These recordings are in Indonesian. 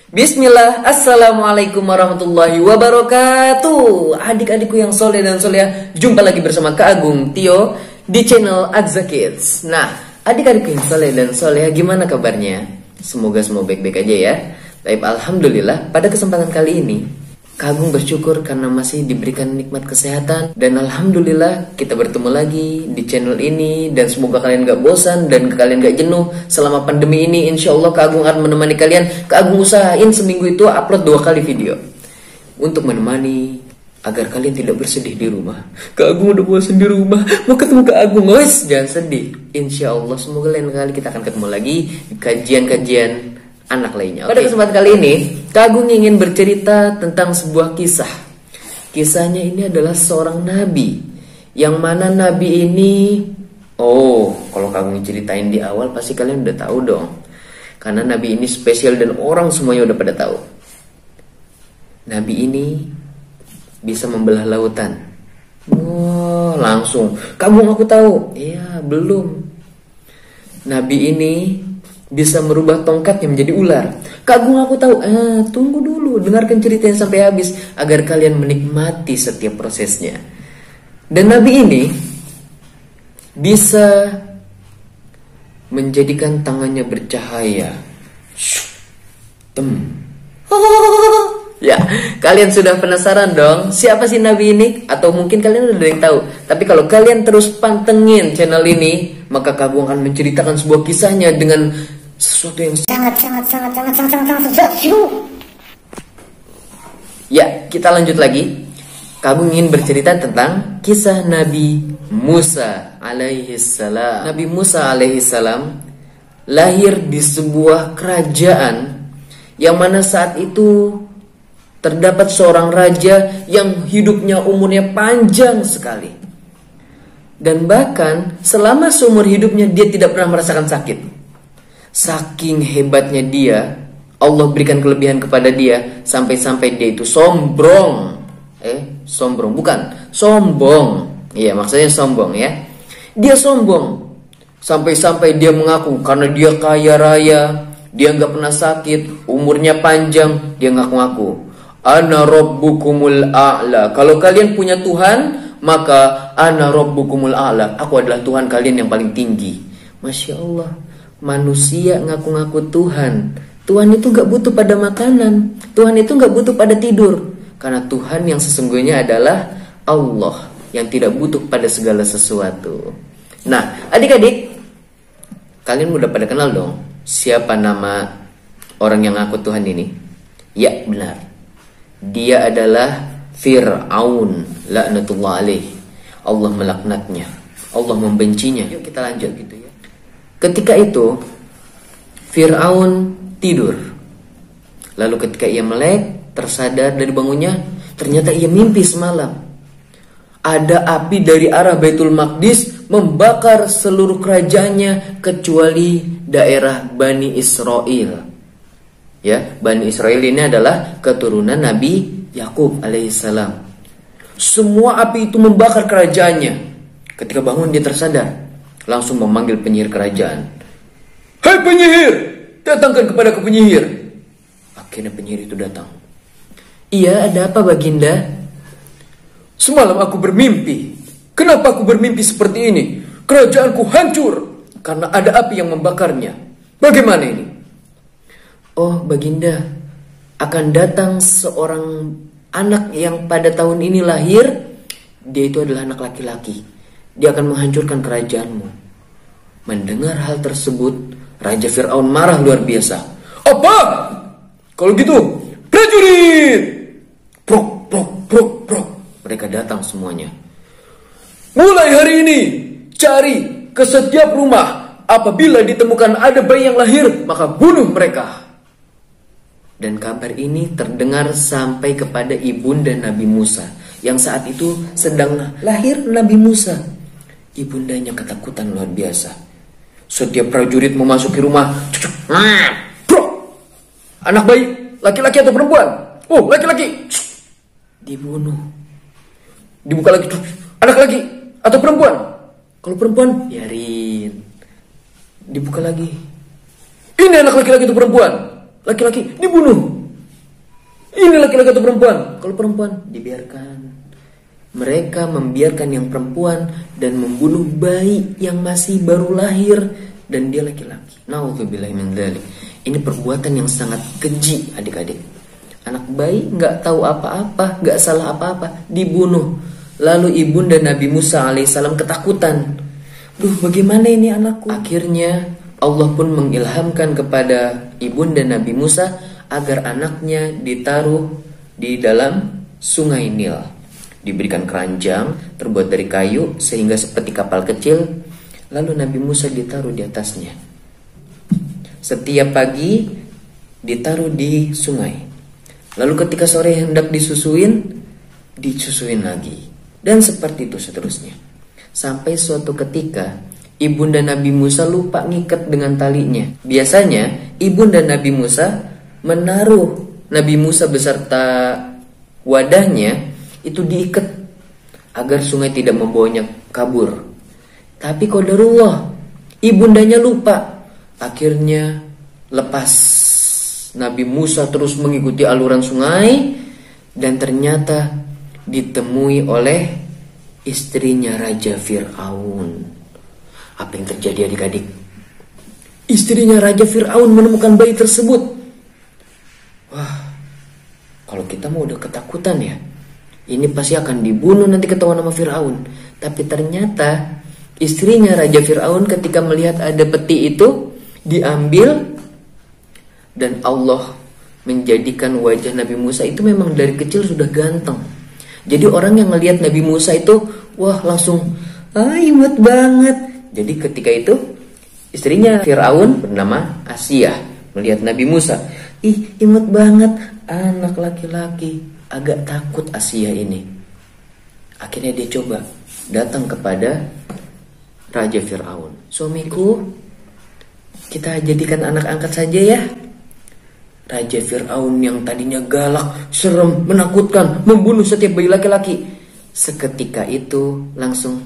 Bismillah, Assalamualaikum warahmatullahi wabarakatuh. Adik-adikku yang soleh dan soleh, jumpa lagi bersama Kak Agung Tio di channel Adza Kids. Nah, adik-adikku yang soleh dan soleh, gimana kabarnya? Semoga semua baik-baik aja ya. Baik, alhamdulillah. Pada kesempatan kali ini Kak Agung bersyukur karena masih diberikan nikmat kesehatan. Dan alhamdulillah kita bertemu lagi di channel ini. Dan semoga kalian gak bosan dan kalian gak jenuh selama pandemi ini. Insya Allah Kak Agung akan menemani kalian. Kak Agung usahain seminggu itu upload 2 kali video untuk menemani agar kalian tidak bersedih di rumah. Kak Agung udah bosan di rumah, mau ketemu Kak Agung. Wes, jangan sedih. Insya Allah semoga lain kali kita akan ketemu lagi di kajian-kajian anak lainnya. Pada kesempatan kali ini Kak Agung ingin bercerita tentang sebuah kisah. Kisahnya ini adalah seorang nabi, yang mana nabi ini, kalau Kak Agung ceritain di awal pasti kalian udah tahu dong, karena nabi ini spesial dan orang semuanya udah pada tahu. Nabi ini bisa membelah lautan. Langsung Kak Agung aku tahu. Iya, belum. Nabi ini bisa merubah tongkatnya menjadi ular. Kak Agung aku tahu. Tunggu dulu, dengarkan ceritanya sampai habis agar kalian menikmati setiap prosesnya. Dan Nabi ini bisa menjadikan tangannya bercahaya. Ya, kalian sudah penasaran dong siapa sih Nabi ini? Atau mungkin kalian udah ada yang tahu. Tapi kalau kalian terus pantengin channel ini, maka Kak Agung akan menceritakan sebuah kisahnya dengan sesuatu yang sangat. Ya, kita lanjut lagi. Kak Agung ingin bercerita tentang kisah Nabi Musa alaihissalam. Nabi Musa alaihissalam lahir di sebuah kerajaan yang mana saat itu terdapat seorang raja yang hidupnya umurnya panjang sekali. Dan bahkan selama seumur hidupnya dia tidak pernah merasakan sakit. Saking hebatnya dia, Allah berikan kelebihan kepada dia sampai-sampai dia itu sombong. Sombong. Iya, maksudnya sombong ya. Dia sombong sampai-sampai dia mengaku karena dia kaya raya, dia nggak pernah sakit, umurnya panjang, dia ngaku-ngaku, ana rabbukumul a'la. Kalau kalian punya Tuhan, maka ana rabbukumul a'la. Aku adalah Tuhan kalian yang paling tinggi. Masya Allah. Manusia ngaku-ngaku Tuhan. Tuhan itu gak butuh pada makanan. Tuhan itu gak butuh pada tidur. Karena Tuhan yang sesungguhnya adalah Allah, yang tidak butuh pada segala sesuatu. Nah, adik-adik, kalian udah pada kenal dong siapa nama orang yang ngaku Tuhan ini? Ya, benar. Dia adalah Fir'aun laknatullah alaih. Allah melaknatnya, Allah membencinya. Yuk kita lanjut gitu ya. Ketika itu Fir'aun tidur. Lalu ketika ia melek, tersadar dari bangunnya, ternyata ia mimpi semalam. Ada api dari arah Baitul Maqdis membakar seluruh kerajaannya kecuali daerah Bani Israel. Ya, Bani Israel ini adalah keturunan Nabi Yakub alaihissalam. Semua api itu membakar kerajaannya. Ketika bangun dia tersadar, langsung memanggil penyihir kerajaan. Hai penyihir, datangkan kepada penyihir. Akhirnya penyihir itu datang. Iya, ada apa Baginda? Semalam aku bermimpi. Kenapa aku bermimpi seperti ini? Kerajaanku hancur karena ada api yang membakarnya. Bagaimana ini? Oh Baginda, akan datang seorang anak yang pada tahun ini lahir. Dia itu adalah anak laki-laki. Dia akan menghancurkan kerajaanmu. Mendengar hal tersebut, Raja Fir'aun marah luar biasa. Apa? Kalau gitu, prajurit! Prok. Mereka datang semuanya. Mulai hari ini, cari ke setiap rumah. Apabila ditemukan ada bayi yang lahir, maka bunuh mereka. Dan kabar ini terdengar sampai kepada ibunda Nabi Musa, yang saat itu sedang lahir Nabi Musa. Ibundanya ketakutan luar biasa. Setiap prajurit memasuki rumah, anak bayi, laki-laki atau perempuan? Oh, laki-laki. Dibunuh. Dibuka lagi, anak laki atau perempuan? Kalau perempuan, biarin. Dibuka lagi. Ini anak laki-laki atau perempuan? Laki-laki, dibunuh. Ini laki-laki atau perempuan? Kalau perempuan, dibiarkan. Mereka membiarkan yang perempuan dan membunuh bayi yang masih baru lahir dan dia laki-laki. Nauzubillahi min dzalik. Ini perbuatan yang sangat keji, adik-adik. Anak bayi nggak tahu apa-apa, nggak salah apa-apa, dibunuh. Lalu ibunda Nabi Musa alaihissalam ketakutan. Duh, bagaimana ini anakku? Akhirnya Allah pun mengilhamkan kepada ibunda Nabi Musa agar anaknya ditaruh di dalam sungai Nil. Diberikan keranjang terbuat dari kayu sehingga seperti kapal kecil. Lalu Nabi Musa ditaruh di atasnya. Setiap pagi ditaruh di sungai. Lalu ketika sore hendak disusuin lagi. Dan seperti itu seterusnya. Sampai suatu ketika ibunda Nabi Musa lupa ngikat dengan talinya. Biasanya ibunda Nabi Musa menaruh Nabi Musa beserta wadahnya itu diikat agar sungai tidak membawanya kabur. Tapi qadarullah, ibundanya lupa. Akhirnya lepas. Nabi Musa terus mengikuti aluran sungai dan ternyata ditemui oleh istrinya Raja Fir'aun. Apa yang terjadi adik-adik? Istrinya Raja Fir'aun menemukan bayi tersebut. Wah, kalau kita mau udah ketakutan ya. Ini pasti akan dibunuh nanti ketahuan sama Fir'aun. Tapi ternyata istrinya Raja Fir'aun ketika melihat ada peti itu diambil. Dan Allah menjadikan wajah Nabi Musa itu memang dari kecil sudah ganteng. Jadi orang yang ngelihat Nabi Musa itu, wah langsung, imut banget. Jadi ketika itu istrinya Fir'aun bernama Asia melihat Nabi Musa, imut banget, anak laki-laki. Agak takut Asia ini. Akhirnya dia coba datang kepada Raja Fir'aun. Suamiku, kita jadikan anak angkat saja ya. Raja Fir'aun yang tadinya galak, serem, menakutkan, membunuh setiap bayi laki-laki, seketika itu langsung,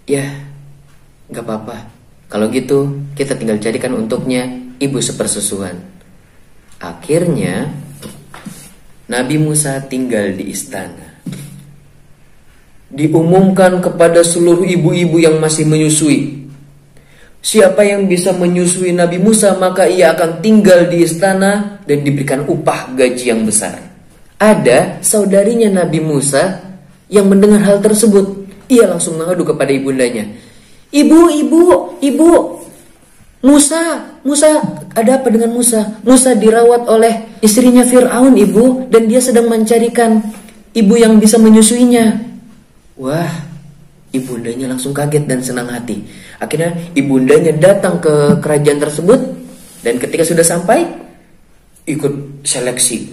ya gak apa-apa. Kalau gitu kita tinggal jadikan untuknya ibu sepersusuan. Akhirnya Nabi Musa tinggal di istana. Diumumkan kepada seluruh ibu-ibu yang masih menyusui, siapa yang bisa menyusui Nabi Musa maka ia akan tinggal di istana dan diberikan upah gaji yang besar. Ada saudarinya Nabi Musa yang mendengar hal tersebut. Ia langsung mengadu kepada ibundanya. Ibu, Musa, ada apa dengan Musa? Musa dirawat oleh istrinya Fir'aun, ibu, dan dia sedang mencarikan ibu yang bisa menyusuinya. Wah, ibundanya langsung kaget dan senang hati. Akhirnya ibundanya datang ke kerajaan tersebut, dan ketika sudah sampai, ikut seleksi.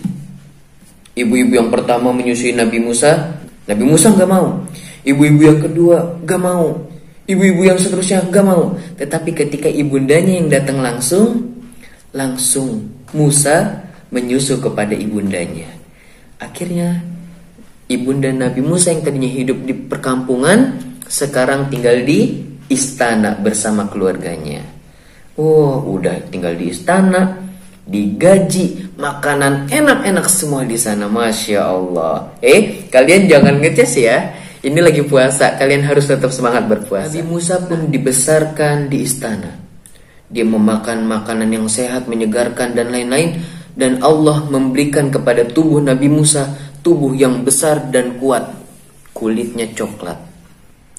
Ibu-ibu yang pertama menyusui Nabi Musa gak mau. Ibu-ibu yang kedua gak mau. Ibu-ibu yang seterusnya gak mau. Tetapi ketika ibundanya yang datang langsung Musa menyusu kepada ibundanya. Akhirnya ibunda Nabi Musa yang tadinya hidup di perkampungan sekarang tinggal di istana bersama keluarganya. Udah tinggal di istana, digaji, makanan enak-enak semua di sana, masya Allah. Kalian jangan ngeces ya. Ini lagi puasa, kalian harus tetap semangat berpuasa. Nabi Musa pun dibesarkan di istana. Dia memakan makanan yang sehat, menyegarkan dan lain-lain. Dan Allah memberikan kepada tubuh Nabi Musa tubuh yang besar dan kuat. Kulitnya coklat.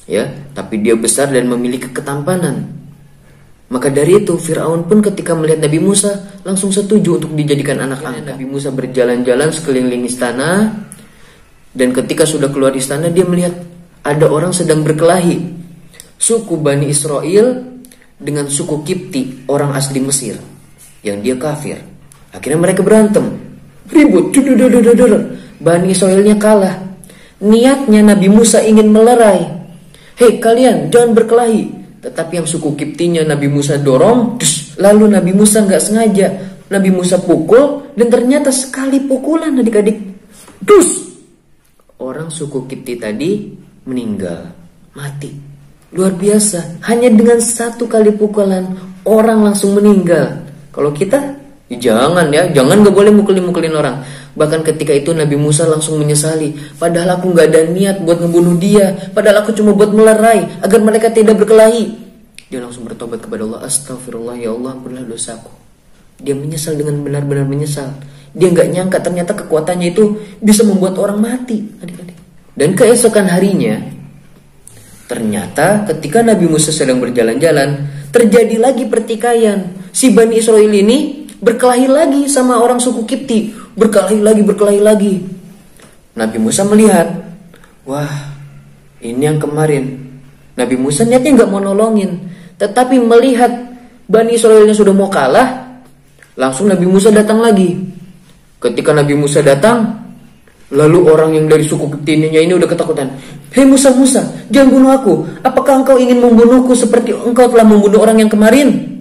Ya, tapi dia besar dan memiliki ketampanan. Maka dari itu Fir'aun pun ketika melihat Nabi Musa langsung setuju untuk dijadikan anak angkat. Nabi Musa berjalan-jalan sekeliling istana. Dan ketika sudah keluar istana, dia melihat ada orang sedang berkelahi. Suku Bani Israel dengan suku Kipti, orang asli Mesir, yang dia kafir. Akhirnya mereka berantem, ribut. Bani Israelnya kalah. Niatnya Nabi Musa ingin melerai. Hei kalian, jangan berkelahi. Tetapi yang suku Kiptinya Nabi Musa dorong. Lalu Nabi Musa gak sengaja, Nabi Musa pukul. Dan ternyata sekali pukulan adik-adik, orang suku Kipti tadi meninggal, mati. Luar biasa, hanya dengan satu kali pukulan orang langsung meninggal. Kalau kita Jangan ya, jangan, gak boleh mukulin orang. Bahkan ketika itu Nabi Musa langsung menyesali. Padahal aku gak ada niat buat ngebunuh dia. Padahal aku cuma buat melerai agar mereka tidak berkelahi. Dia langsung bertobat kepada Allah. Astagfirullah, ya Allah, ampunilah dosaku. Dia menyesal dengan benar-benar menyesal. Dia gak nyangka ternyata kekuatannya itu bisa membuat orang mati, adik-adik. Dan keesokan harinya, ternyata ketika Nabi Musa sedang berjalan-jalan, terjadi lagi pertikaian. Si Bani Israel ini berkelahi lagi sama orang suku Kipti. Berkelahi lagi. Nabi Musa melihat, wah, ini yang kemarin. Nabi Musa niatnya gak mau nolongin, tetapi melihat Bani Israelnya sudah mau kalah, langsung Nabi Musa datang lagi. Ketika Nabi Musa datang, lalu orang yang dari suku Kiptinya ini udah ketakutan. Hei Musa, jangan bunuh aku. Apakah engkau ingin membunuhku seperti engkau telah membunuh orang yang kemarin?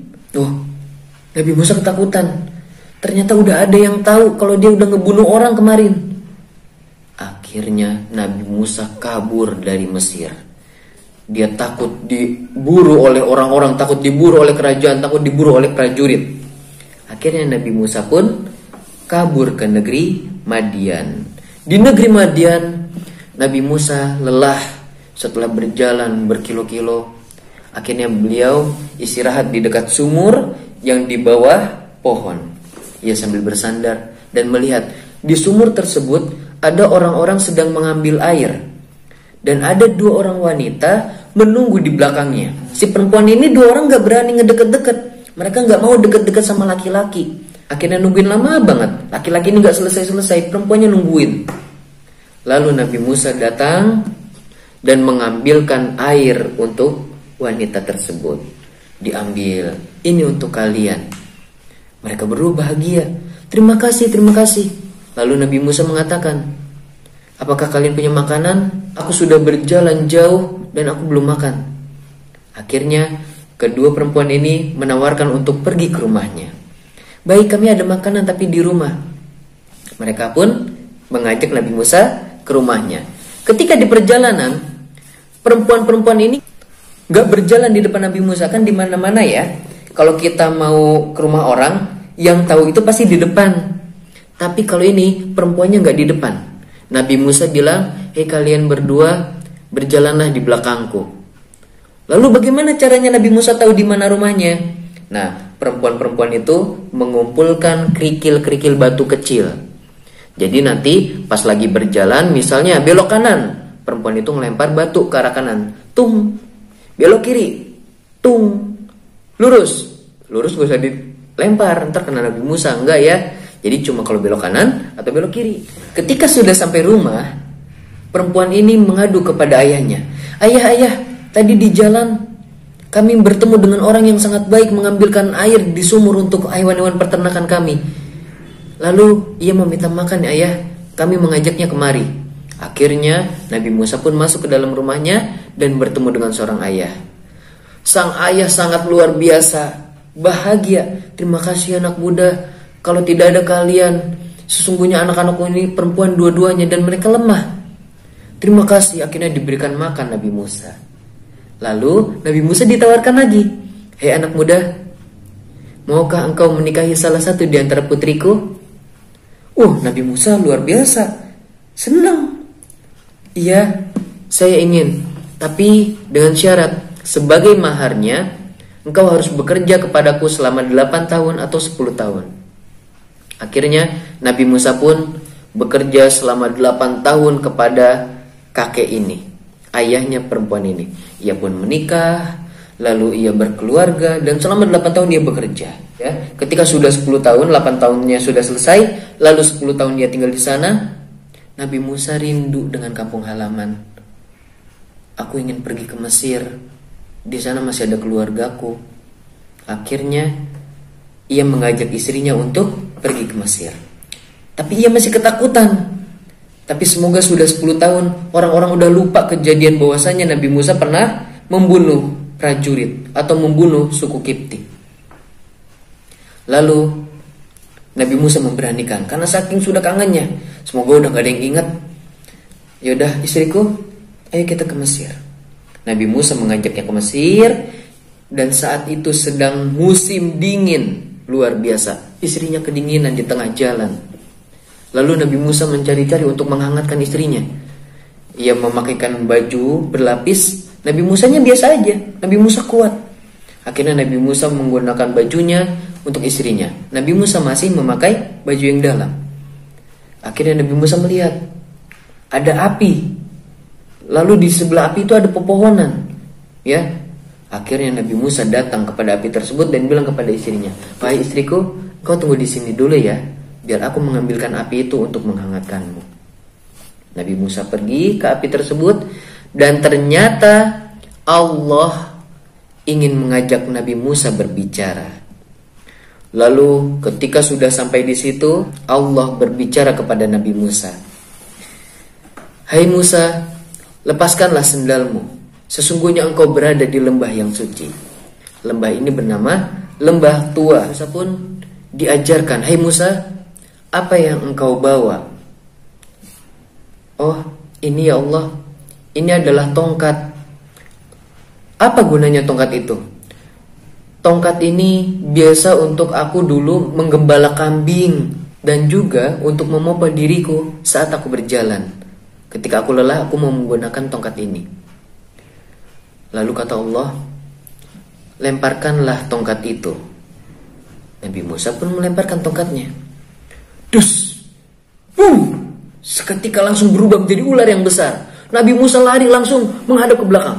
Nabi Musa ketakutan. Ternyata udah ada yang tahu kalau dia udah ngebunuh orang kemarin. Akhirnya Nabi Musa kabur dari Mesir. Dia takut diburu oleh orang-orang, takut diburu oleh kerajaan, takut diburu oleh prajurit. Akhirnya Nabi Musa pun kabur ke negeri Madian. Di negeri Madian, Nabi Musa lelah setelah berjalan berkilo-kilo. Akhirnya beliau istirahat di dekat sumur yang di bawah pohon. Ia sambil bersandar dan melihat di sumur tersebut ada orang-orang sedang mengambil air. Dan ada 2 orang wanita menunggu di belakangnya. Si perempuan ini 2 orang gak berani ngedeket-deket. Mereka gak mau deket-deket sama laki-laki. Akhirnya nungguin lama banget. Laki-laki ini gak selesai-selesai, perempuannya nungguin. Lalu Nabi Musa datang dan mengambilkan air untuk wanita tersebut. Diambil, ini untuk kalian. Mereka berdua bahagia. Terima kasih. Lalu Nabi Musa mengatakan, apakah kalian punya makanan? Aku sudah berjalan jauh dan aku belum makan. Akhirnya kedua perempuan ini menawarkan untuk pergi ke rumahnya. Baik, kami ada makanan tapi di rumah. Mereka pun mengajak Nabi Musa ke rumahnya. Ketika di perjalanan, perempuan-perempuan ini gak berjalan di depan Nabi Musa. Kan di mana-mana ya, kalau kita mau ke rumah orang, yang tahu itu pasti di depan. Tapi kalau ini perempuannya gak di depan. Nabi Musa bilang, hei kalian berdua, berjalanlah di belakangku. Lalu bagaimana caranya Nabi Musa tahu di mana rumahnya? Nah, perempuan-perempuan itu mengumpulkan kerikil-kerikil batu kecil. Jadi nanti pas lagi berjalan, misalnya belok kanan, perempuan itu ngelempar batu ke arah kanan. Tung. Belok kiri. Tung. Lurus gak usah dilempar, ntar kena Nabi Musa. Enggak ya. Jadi cuma kalau belok kanan atau belok kiri. Ketika sudah sampai rumah, perempuan ini mengadu kepada ayahnya. Ayah, tadi di jalan kami bertemu dengan orang yang sangat baik mengambilkan air di sumur untuk hewan-hewan peternakan kami. Lalu ia meminta makan, ayah. Kami mengajaknya kemari. Akhirnya Nabi Musa pun masuk ke dalam rumahnya dan bertemu dengan seorang ayah. Sang ayah sangat luar biasa, bahagia. Terima kasih anak muda. Kalau tidak ada kalian, sesungguhnya anak-anakku ini perempuan dua-duanya dan mereka lemah. Terima kasih. Akhirnya diberikan makan Nabi Musa. Lalu Nabi Musa ditawarkan lagi. Hei anak muda, maukah engkau menikahi salah satu di antara putriku? Nabi Musa luar biasa, senang. Iya, saya ingin. Tapi dengan syarat, sebagai maharnya engkau harus bekerja kepadaku selama 8 tahun atau 10 tahun. Akhirnya Nabi Musa pun bekerja selama 8 tahun kepada kakek ini, ayahnya perempuan ini. Ia pun menikah, lalu ia berkeluarga, dan selama 8 tahun dia bekerja ya. Ketika sudah 10 tahun, 8 tahunnya sudah selesai, lalu 10 tahun dia tinggal di sana, Nabi Musa rindu dengan kampung halaman. Aku ingin pergi ke Mesir, di sana masih ada keluargaku. Akhirnya ia mengajak istrinya untuk pergi ke Mesir. Tapi ia masih ketakutan. Tapi semoga sudah 10 tahun orang-orang udah lupa kejadian bahwasanya Nabi Musa pernah membunuh prajurit atau membunuh suku Kipti. Lalu Nabi Musa memberanikan karena saking sudah kangennya. Semoga udah gak ada yang ingat. Yaudah istriku, ayo kita ke Mesir. Nabi Musa mengajaknya ke Mesir. Dan saat itu sedang musim dingin. luar biasa. Istrinya kedinginan di tengah jalan. Lalu Nabi Musa mencari-cari untuk menghangatkan istrinya. Ia memakaikan baju berlapis. Nabi Musanya biasa aja. Nabi Musa kuat. Akhirnya Nabi Musa menggunakan bajunya untuk istrinya. Nabi Musa masih memakai baju yang dalam. Akhirnya Nabi Musa melihat ada api. Lalu di sebelah api itu ada pepohonan. Ya, akhirnya Nabi Musa datang kepada api tersebut dan bilang kepada istrinya, "Wahai istriku, kau tunggu di sini dulu ya, biar aku mengambilkan api itu untuk menghangatkanmu." Nabi Musa pergi ke api tersebut dan ternyata Allah ingin mengajak Nabi Musa berbicara. Lalu ketika sudah sampai di situ, Allah berbicara kepada Nabi Musa, "Hai Musa, lepaskanlah sendalmu. Sesungguhnya engkau berada di lembah yang suci." Lembah ini bernama Lembah Tua. Musa pun diajarkan, "Hai Musa, apa yang engkau bawa?" "Oh, ini ya Allah, ini adalah tongkat." "Apa gunanya tongkat itu?" "Tongkat ini biasa untuk aku dulu menggembala kambing dan juga untuk memompa diriku saat aku berjalan. Ketika aku lelah, aku mau menggunakan tongkat ini." Lalu kata Allah, "Lemparkanlah tongkat itu." Nabi Musa pun melemparkan tongkatnya. Dus! Boom! Seketika langsung berubah menjadi ular yang besar. Nabi Musa lari langsung menghadap ke belakang.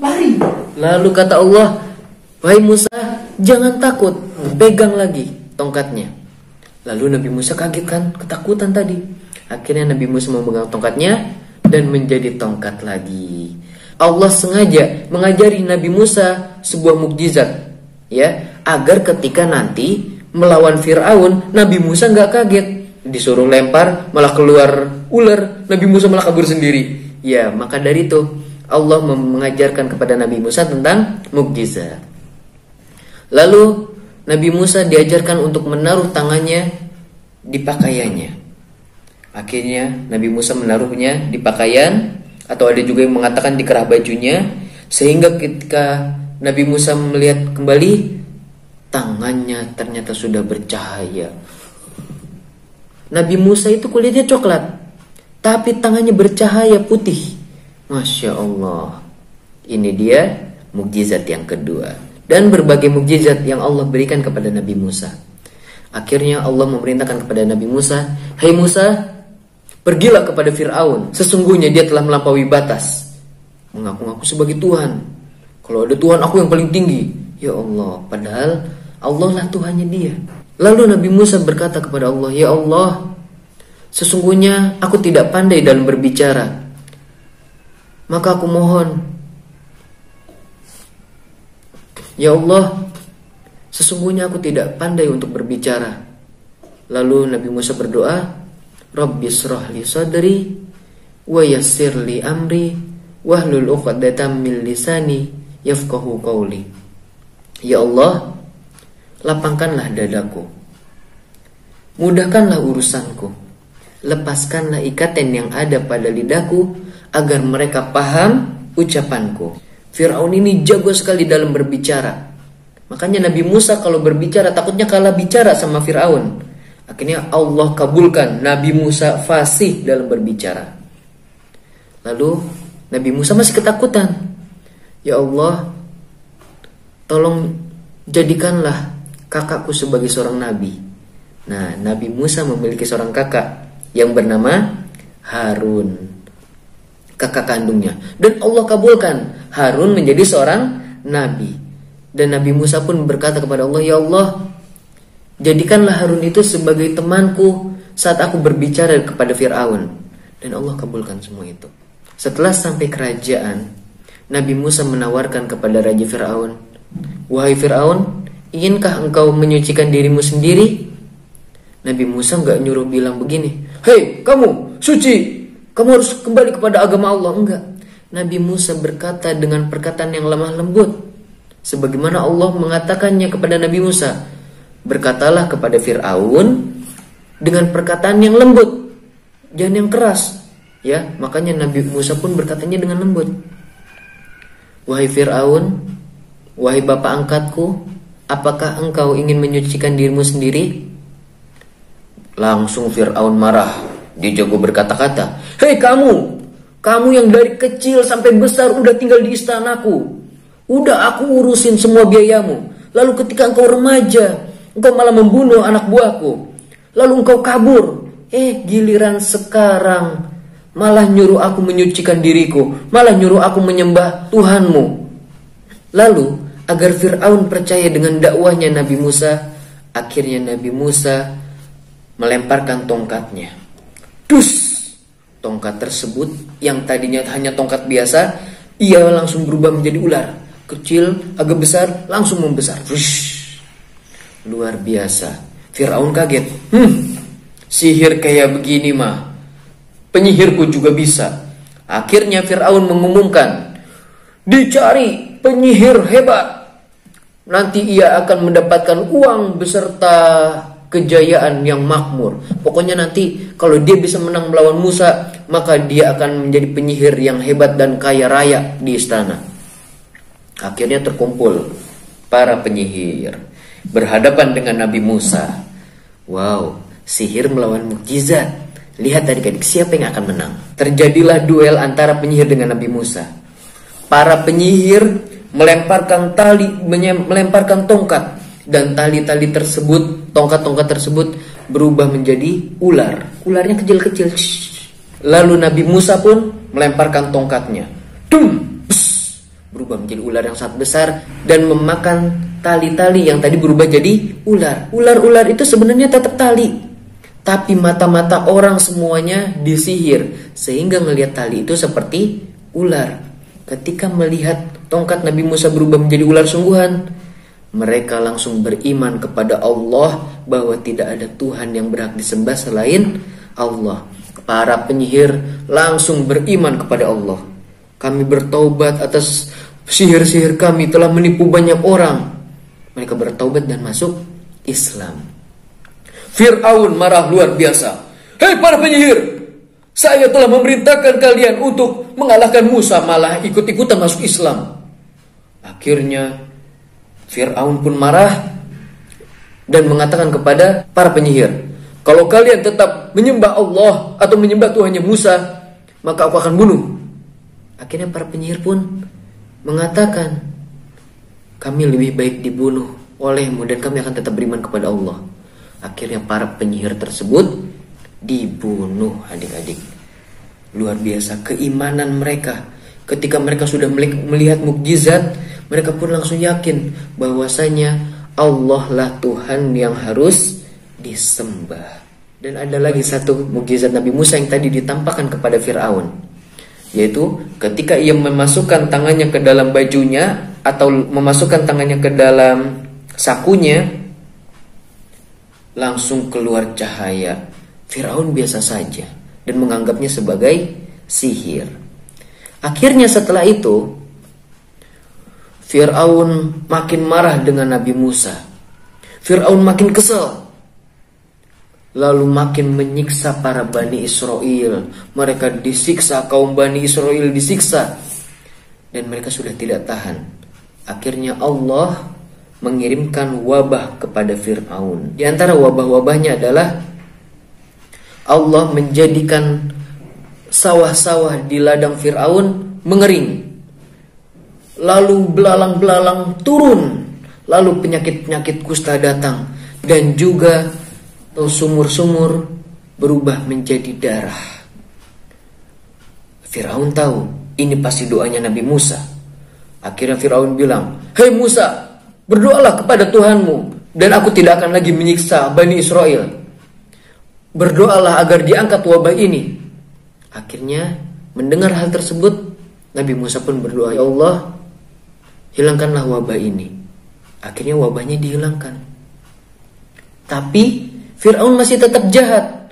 Lari. Lalu kata Allah, "Wahai Musa, jangan takut, pegang lagi tongkatnya." Lalu Nabi Musa kaget kan, ketakutan tadi. Akhirnya Nabi Musa memegang tongkatnya dan menjadi tongkat lagi. Allah sengaja mengajari Nabi Musa sebuah mukjizat, ya, agar ketika nanti melawan Fir'aun, Nabi Musa nggak kaget. Disuruh lempar malah keluar ular, Nabi Musa malah kabur sendiri. Ya, maka dari itu Allah mengajarkan kepada Nabi Musa tentang mukjizat. Lalu Nabi Musa diajarkan untuk menaruh tangannya di pakaiannya. Akhirnya Nabi Musa menaruhnya di pakaian, atau ada juga yang mengatakan di kerah bajunya, sehingga ketika Nabi Musa melihat kembali, tangannya ternyata sudah bercahaya. Nabi Musa itu kulitnya coklat, tapi tangannya bercahaya putih. Masya Allah. Ini dia mukjizat yang kedua. Dan berbagai mukjizat yang Allah berikan kepada Nabi Musa. Akhirnya Allah memerintahkan kepada Nabi Musa, "Hai Musa, pergilah kepada Fir'aun. Sesungguhnya dia telah melampaui batas, mengaku-ngaku sebagai Tuhan. Kalau ada Tuhan, aku yang paling tinggi." Ya Allah, padahal Allah lah Tuhannya dia. Lalu Nabi Musa berkata kepada Allah, "Ya Allah, sesungguhnya aku tidak pandai dalam berbicara. Maka aku mohon, ya Allah, sesungguhnya aku tidak pandai untuk berbicara." Lalu Nabi Musa berdoa, "Rabbi shrah li sadri wa yassir li amri wahlul 'uqdatam min lisani yafqahu qawli." Ya Allah, lapangkanlah dadaku, mudahkanlah urusanku, lepaskanlah ikatan yang ada pada lidahku agar mereka paham ucapanku. Fir'aun ini jago sekali dalam berbicara. Makanya Nabi Musa kalau berbicara takutnya kalah bicara sama Fir'aun. Akhirnya Allah kabulkan Nabi Musa fasih dalam berbicara. Lalu Nabi Musa masih ketakutan. Ya Allah, tolong jadikanlah kakakku sebagai seorang nabi. Nah, Nabi Musa memiliki seorang kakak yang bernama Harun, kakak kandungnya. Dan Allah kabulkan Harun menjadi seorang nabi. Dan Nabi Musa pun berkata kepada Allah, "Ya Allah, jadikanlah Harun itu sebagai temanku saat aku berbicara kepada Fir'aun." Dan Allah kabulkan semua itu. Setelah sampai kerajaan, Nabi Musa menawarkan kepada Raja Fir'aun, "Wahai Fir'aun, inkah engkau menyucikan dirimu sendiri?" Nabi Musa gak nyuruh bilang begini, "Hei kamu, suci, kamu harus kembali kepada agama Allah." Enggak. Nabi Musa berkata dengan perkataan yang lemah lembut, sebagaimana Allah mengatakannya kepada Nabi Musa, "Berkatalah kepada Fir'aun dengan perkataan yang lembut, jangan yang keras." Ya, makanya Nabi Musa pun berkatanya dengan lembut. "Wahai Fir'aun, wahai bapak angkatku, apakah engkau ingin menyucikan dirimu sendiri? Langsung Fir'aun marah. Dia jago berkata-kata. Hei kamu yang dari kecil sampai besar udah tinggal di istanaku. Udah aku urusin semua biayamu. Lalu ketika engkau remaja, engkau malah membunuh anak buahku. Lalu engkau kabur. Giliran sekarang malah nyuruh aku menyucikan diriku, malah nyuruh aku menyembah Tuhanmu. Lalu agar Fir'aun percaya dengan dakwahnya Nabi Musa, akhirnya Nabi Musa melemparkan tongkatnya. Dus! Tongkat tersebut yang tadinya hanya tongkat biasa, ia langsung berubah menjadi ular. Kecil, agak besar, langsung membesar. Wush! Luar biasa. Fir'aun kaget. Sihir kayak begini mah, penyihirku juga bisa. Akhirnya Fir'aun mengumumkan, dicari penyihir hebat. Nanti ia akan mendapatkan uang beserta kejayaan yang makmur. Pokoknya nanti kalau dia bisa menang melawan Musa, maka dia akan menjadi penyihir yang hebat dan kaya raya di istana. Akhirnya terkumpul para penyihir berhadapan dengan Nabi Musa. Wow, sihir melawan mukjizat. Lihat adik-adik, siapa yang akan menang? Terjadilah duel antara penyihir dengan Nabi Musa. Para penyihir melemparkan tongkat, dan tali-tali tersebut, tongkat-tongkat tersebut berubah menjadi ular. Ularnya kecil-kecil. Lalu Nabi Musa pun melemparkan tongkatnya. Berubah menjadi ular yang sangat besar dan memakan tali-tali yang tadi berubah jadi ular. Ular-ular itu sebenarnya tetap tali, tapi mata-mata orang semuanya disihir sehingga melihat tali itu seperti ular. Ketika melihat tongkat Nabi Musa berubah menjadi ular sungguhan, mereka langsung beriman kepada Allah bahwa tidak ada Tuhan yang berhak disembah selain Allah. Para penyihir langsung beriman kepada Allah. Kami bertaubat atas sihir-sihir kami telah menipu banyak orang. Mereka bertaubat dan masuk Islam. Fir'aun marah luar biasa. Hei para penyihir, saya telah memerintahkan kalian untuk mengalahkan Musa, malah ikut-ikutan masuk Islam. Akhirnya Fir'aun pun marah dan mengatakan kepada para penyihir, kalau kalian tetap menyembah Allah atau menyembah Tuhannya Musa, maka aku akan bunuh. Akhirnya para penyihir pun mengatakan, kami lebih baik dibunuh olehmu dan kami akan tetap beriman kepada Allah. Akhirnya para penyihir tersebut dibunuh, adik-adik. Luar biasa keimanan mereka. Ketika mereka sudah melihat mukjizat, mereka pun langsung yakin bahwasanya Allah lah Tuhan yang harus disembah. Dan ada lagi satu mukjizat Nabi Musa yang tadi ditampakkan kepada Fir'aun, yaitu ketika ia memasukkan tangannya ke dalam bajunya atau memasukkan tangannya ke dalam sakunya, langsung keluar cahaya. Fir'aun biasa saja dan menganggapnya sebagai sihir. Akhirnya setelah itu Fir'aun makin marah dengan Nabi Musa. Fir'aun makin kesal, lalu makin menyiksa para Bani Israel. Mereka disiksa, kaum Bani Israel disiksa, dan mereka sudah tidak tahan. Akhirnya Allah mengirimkan wabah kepada Fir'aun. Di antara wabah-wabahnya adalah Allah menjadikan sawah-sawah di ladang Fir'aun mengering, lalu belalang-belalang turun, lalu penyakit-penyakit kusta datang, dan juga sumur-sumur berubah menjadi darah. Fir'aun tahu ini pasti doanya Nabi Musa. Akhirnya Fir'aun bilang, hei Musa, berdoalah kepada Tuhanmu dan aku tidak akan lagi menyiksa Bani Israel. Berdoalah agar diangkat wabah ini. Akhirnya mendengar hal tersebut, Nabi Musa pun berdoa, ya Allah, hilangkanlah wabah ini. Akhirnya wabahnya dihilangkan. Tapi Fir'aun masih tetap jahat,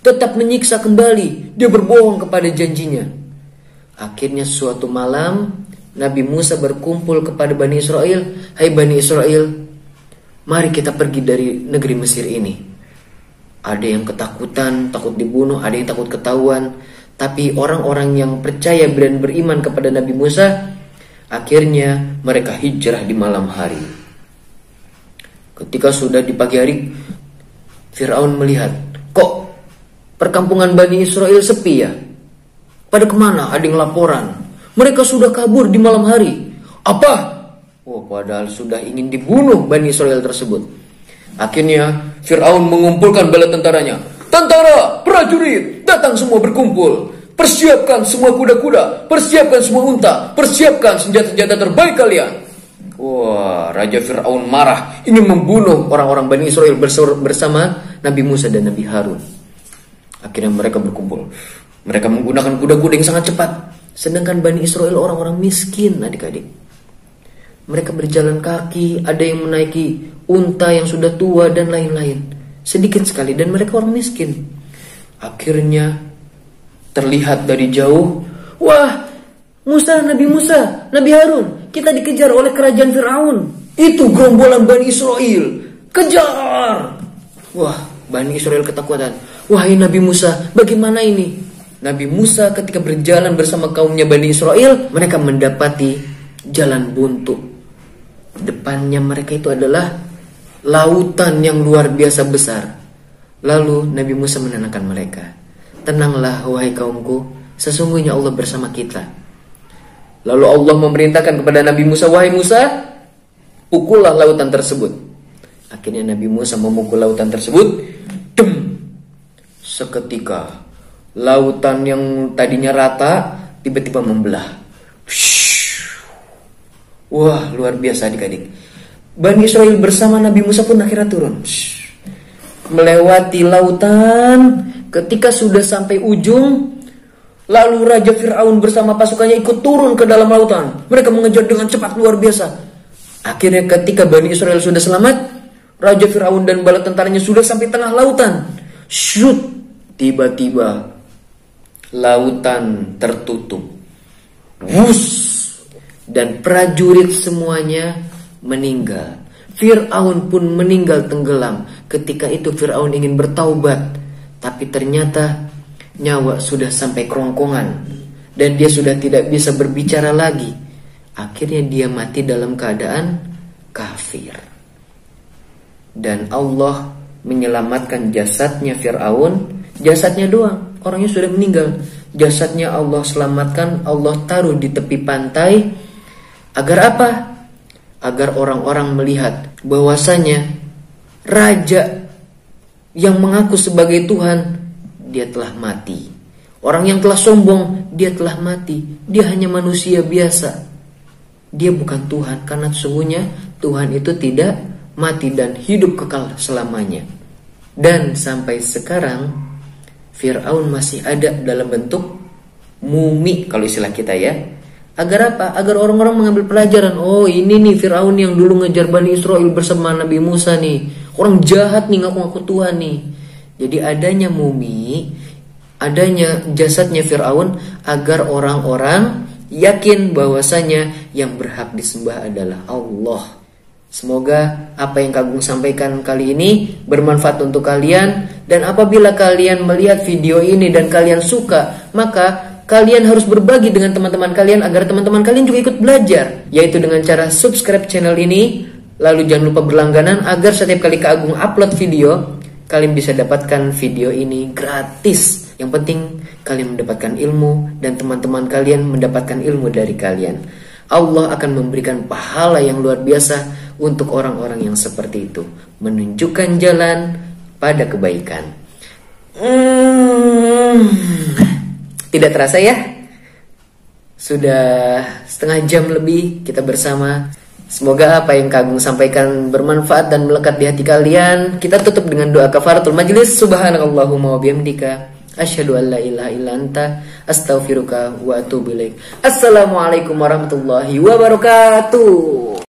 tetap menyiksa kembali. Dia berbohong kepada janjinya. Akhirnya suatu malam Nabi Musa berkumpul kepada Bani Israel. Hai Bani Israel, mari kita pergi dari negeri Mesir ini. Ada yang ketakutan, takut dibunuh, ada yang takut ketahuan. Tapi orang-orang yang percaya dan beriman kepada Nabi Musa, akhirnya mereka hijrah di malam hari. Ketika sudah di pagi hari, Fir'aun melihat, kok perkampungan Bani Israel sepi ya? Pada kemana? Ada yang laporan, mereka sudah kabur di malam hari. Apa? Oh, padahal sudah ingin dibunuh Bani Israel tersebut. Akhirnya Fir'aun mengumpulkan bala tentaranya. Tentara, prajurit, datang semua berkumpul. Persiapkan semua kuda-kuda, persiapkan semua unta, persiapkan senjata-senjata terbaik kalian. Wah, Raja Fir'aun marah, ingin membunuh orang-orang Bani Israel bersama Nabi Musa dan Nabi Harun. Akhirnya mereka berkumpul. Mereka menggunakan kuda-kuda yang sangat cepat. Sedangkan Bani Israel orang-orang miskin, adik-adik. Mereka berjalan kaki, ada yang menaiki unta yang sudah tua dan lain-lain. Sedikit sekali, dan mereka orang miskin. Akhirnya terlihat dari jauh, wah, Nabi Musa, Nabi Harun, kita dikejar oleh kerajaan Fir'aun. Itu gerombolan Bani Israel, kejar. Wah, Bani Israel ketakutan. Wahai Nabi Musa, bagaimana ini? Nabi Musa ketika berjalan bersama kaumnya Bani Israel, mereka mendapati jalan buntu. Depannya mereka itu adalah lautan yang luar biasa besar. Lalu Nabi Musa menenangkan mereka. Tenanglah wahai kaumku, sesungguhnya Allah bersama kita. Lalu Allah memerintahkan kepada Nabi Musa, wahai Musa, pukullah lautan tersebut. Akhirnya Nabi Musa memukul lautan tersebut. Dem! Seketika lautan yang tadinya rata tiba-tiba membelah. Wah, luar biasa adik-adik. Bani Israel bersama Nabi Musa pun akhirnya turun, melewati lautan. Ketika sudah sampai ujung, lalu Raja Fir'aun bersama pasukannya ikut turun ke dalam lautan. Mereka mengejar dengan cepat luar biasa. Akhirnya ketika Bani Israel sudah selamat, Raja Fir'aun dan bala tentaranya sudah sampai tengah lautan. Shoot! Tiba-tiba lautan tertutup. Wus! Dan prajurit semuanya meninggal. Fir'aun pun meninggal tenggelam. Ketika itu Fir'aun ingin bertaubat, tapi ternyata nyawa sudah sampai kerongkongan dan dia sudah tidak bisa berbicara lagi. Akhirnya dia mati dalam keadaan kafir. Dan Allah menyelamatkan jasadnya Fir'aun. Jasadnya doang, orangnya sudah meninggal. Jasadnya Allah selamatkan, Allah taruh di tepi pantai. Agar apa? Agar orang-orang melihat bahwasanya raja yang mengaku sebagai Tuhan, dia telah mati. Orang yang telah sombong, dia telah mati. Dia hanya manusia biasa. Dia bukan Tuhan, karena sesungguhnya Tuhan itu tidak mati dan hidup kekal selamanya. Dan sampai sekarang Fir'aun masih ada dalam bentuk mumi kalau istilah kita ya. Agar apa? Agar orang-orang mengambil pelajaran. Oh, ini nih Fir'aun yang dulu ngejar Bani Israel bersama Nabi Musa nih. Orang jahat nih, ngaku-ngaku Tuhan nih. Jadi adanya mumi, adanya jasadnya Fir'aun agar orang-orang yakin bahwasanya yang berhak disembah adalah Allah. Semoga apa yang Kak Agung sampaikan kali ini bermanfaat untuk kalian. Dan apabila kalian melihat video ini dan kalian suka, maka kalian harus berbagi dengan teman-teman kalian agar teman-teman kalian juga ikut belajar, yaitu dengan cara subscribe channel ini. Lalu jangan lupa berlangganan agar setiap kali Kak Agung upload video, kalian bisa dapatkan video ini gratis. Yang penting kalian mendapatkan ilmu dan teman-teman kalian mendapatkan ilmu dari kalian. Allah akan memberikan pahala yang luar biasa untuk orang-orang yang seperti itu, menunjukkan jalan pada kebaikan. Tidak terasa ya, sudah setengah jam lebih kita bersama. Semoga apa yang Kak Agung sampaikan bermanfaat dan melekat di hati kalian. Kita tutup dengan doa kafaratul majlis. Subhanakallahumma wa bihamdika, asyhadu an la ilaha illa anta, astaghfiruka wa atubu ilaik. Assalamualaikum warahmatullahi wabarakatuh.